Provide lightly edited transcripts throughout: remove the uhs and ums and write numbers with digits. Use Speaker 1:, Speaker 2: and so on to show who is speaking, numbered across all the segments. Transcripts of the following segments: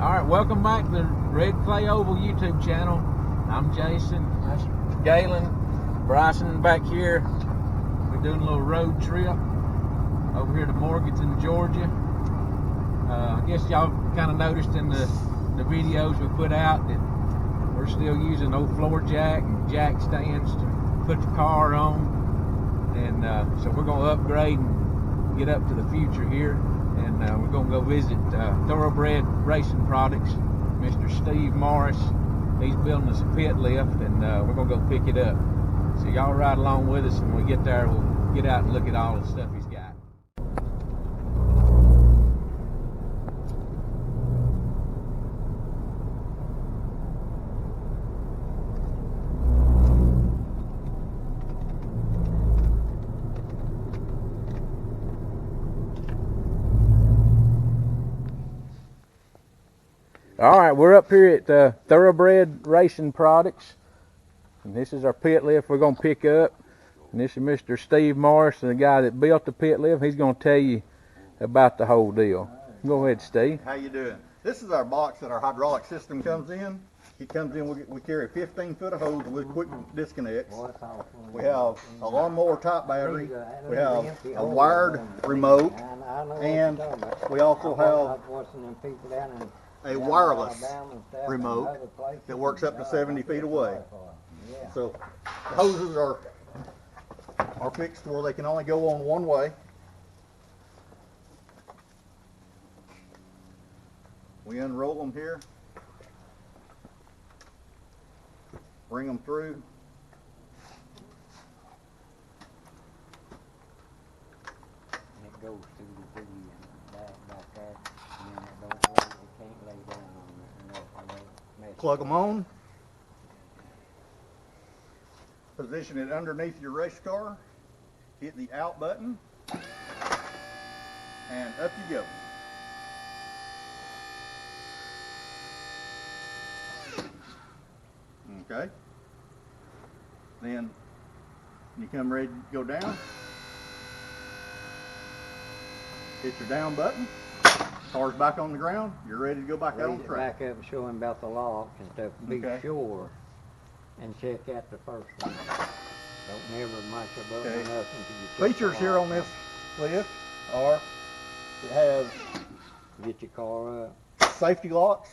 Speaker 1: Alright, welcome back to the Red Clay Oval YouTube channel. I'm Jason, that's Galen, Bryson back here. We're doing a little road trip over here to Morganton, Georgia. I guess y'all kind of noticed in the videos we put out that we're still using old floor jack and jack stands to put the car on. And so we're going to upgrade and get up to the future here. And we're going to go visit Thoroughbred Racing Products. Mr. Steve Morris, he's building us a pit lift, and we're going to go pick it up. So y'all ride along with us, and when we get there, we'll get out and look at all the stuff he's got. All right, we're up here at Thoroughbred Racing Products, and this is our pit lift we're going to pick up. And this is Mr. Steve Morris, the guy that built the pit lift. He's going to tell you about the whole deal. Go ahead, Steve.
Speaker 2: How you doing? This is our box that our hydraulic system comes in. It comes in, we carry 15 foot of hose with quick disconnects. We have a lawnmower type battery. We have a wired remote, and we also have a wireless remote that works up to 70 feet away. So the hoses are fixed where they can only go on one way. We unroll them here, bring them through.
Speaker 3: And it goes through the tree and back there, and then it don't lay, it can't lay down on it.
Speaker 2: Plug them on. Position it underneath your race car. Hit the out button, and up you go. Okay. Then you come ready to go down. Hit your down button. Car's back on the ground. You're ready to go back out on the track.
Speaker 3: Back up and show him about the lock and stuff. Be sure and check out the first one. Don't never much above nothing until you check.
Speaker 2: Features here on this lift are it has
Speaker 3: get your car up.
Speaker 2: Safety locks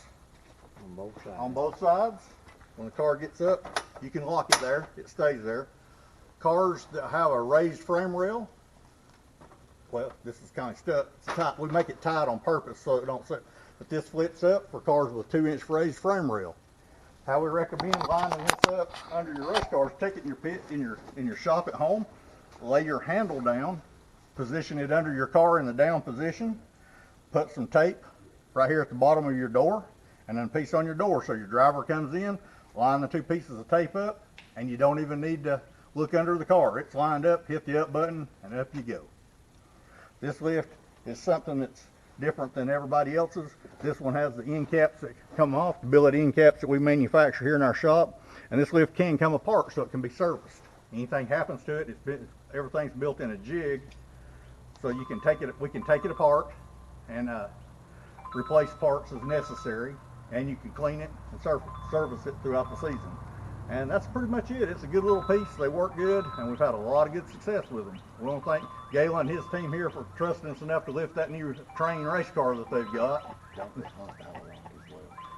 Speaker 3: On both sides.
Speaker 2: on both sides. When the car gets up, you can lock it there. It stays there. Cars that have a raised frame rail, well, this is kind of stuck. It's tight. We make it tight on purpose so it don't sit. But this flips up for cars with a 2-inch raised frame rail. How we recommend lining this up under your race cars: take it in your pit, in your shop at home, lay your handle down, position it under your car in the down position, put some tape right here at the bottom of your door, and then a piece on your door so your driver comes in, line the 2 pieces of tape up, and you don't even need to look under the car. It's lined up, hit the up button, and up you go. This lift is something that's different than everybody else's. This one has the end caps that come off, the billet end caps that we manufacture here in our shop, and this lift can come apart so it can be serviced. Anything happens to it, everything's built in a jig, so you can take it. We can take it apart and replace parts as necessary, and you can clean it and service it throughout the season. And that's pretty much it. It's a good little piece. They work good, and we've had a lot of good success with them. We want to thank Galen and his team here for trusting us enough to lift that new train race car that they've got.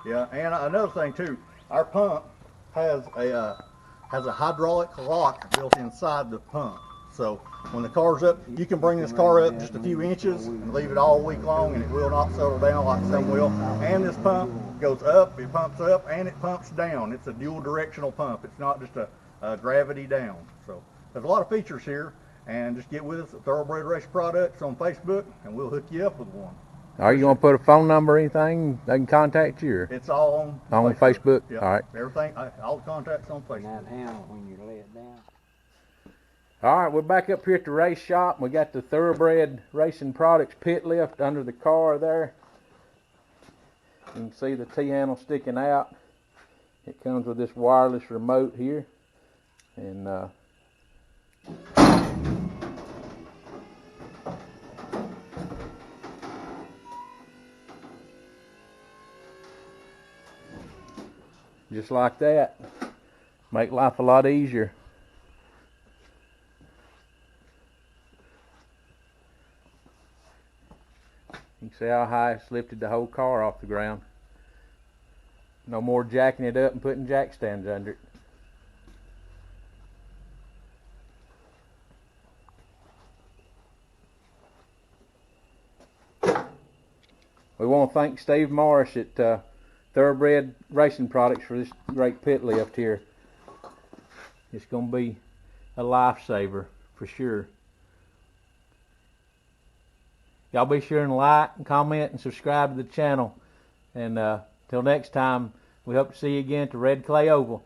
Speaker 2: Yeah, and another thing too, our pump has a hydraulic lock built inside the pump. So when the car's up, you can bring this car up just a few inches and leave it all week long, and it will not settle down like some will. And this pump goes up, it pumps up, and it pumps down. It's a dual directional pump. It's not just a gravity down. So there's a lot of features here, and just get with us at Thoroughbred Race Products on Facebook, and we'll hook you up with one.
Speaker 1: Are you going to put a phone number or anything they can contact you? Or?
Speaker 2: It's all
Speaker 1: on Facebook?
Speaker 2: Yep.
Speaker 1: All right.
Speaker 2: Everything, all the contacts on Facebook.
Speaker 3: Now down when you lay it down.
Speaker 1: All right, we're back up here at the race shop. We got the Thoroughbred Racing Products pit lift under the car there. You can see the T-handle sticking out. It comes with this wireless remote here. And Just like that. Make life a lot easier. You can see how high it's lifted the whole car off the ground. No more jacking it up and putting jack stands under it. We want to thank Steve Morris at Thoroughbred Racing Products for this great pit lift here. It's going to be a lifesaver for sure. Y'all be sure and like and comment and subscribe to the channel. And till next time, we hope to see you again at the Red Clay Oval.